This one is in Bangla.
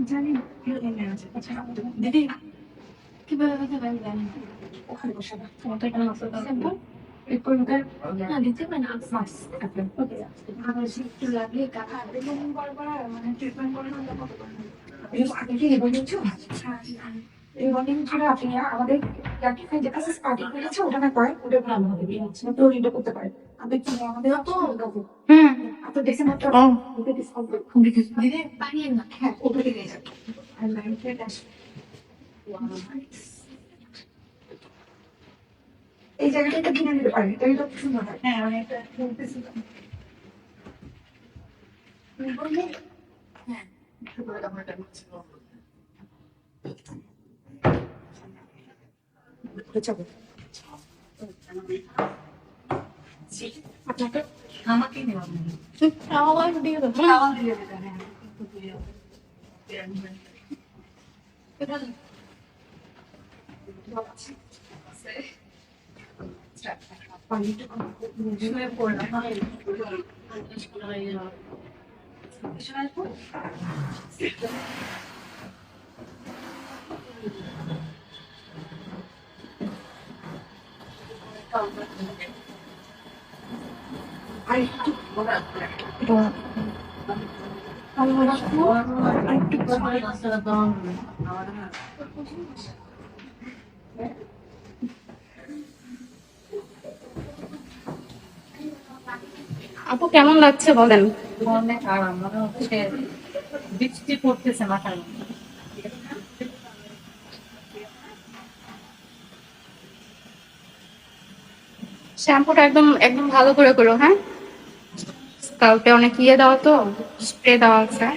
জানি না দিদি কিভাবে কথা বলেন জানেন ওখানে বসে না তোমাদের এখানে সিম্পল এরপর না দিতে মানে মাস ওকে আমার একটু লাগলে কাকা মানে ট্রিটমেন্ট করে না কত আগে কি বলেছো এই বন্ডিং ছাড়া আপনি আমাদের যেটা স্টার্টিং করেছে ওটা না করে ওটা ভালো হবে তো এটা করতে পারে আপনি কি আমাদের তো আপনি দেখছেন না দিদি পানিয়ে না হ্যাঁ ওটা দিয়ে যাবে আর লাইফে এই জায়গাটা একটা কিনে নিতে পারেন এটাই তো সুন্দর হয় হ্যাঁ মানে একটা বলতেছিলাম বললে হ্যাঁ যাবো আপনাকে আমাকে নেওয়া খাওয়া দিয়ে দেবো খাওয়া দিয়ে দেবে হ্যাঁ শুয়ে পড়লাম আর একটু আপু কেমন লাগছে বলেন? অনেক আরাম মনে হচ্ছে বৃষ্টি পড়তেছে মাথার মধ্যে। শ্যাম্পুটা একদম একদম ভালো করে করো, হ্যাঁ? স্কাল্পে অনেক ইয়ে দেওয়া তো, স্প্রে দেওয়া আছে।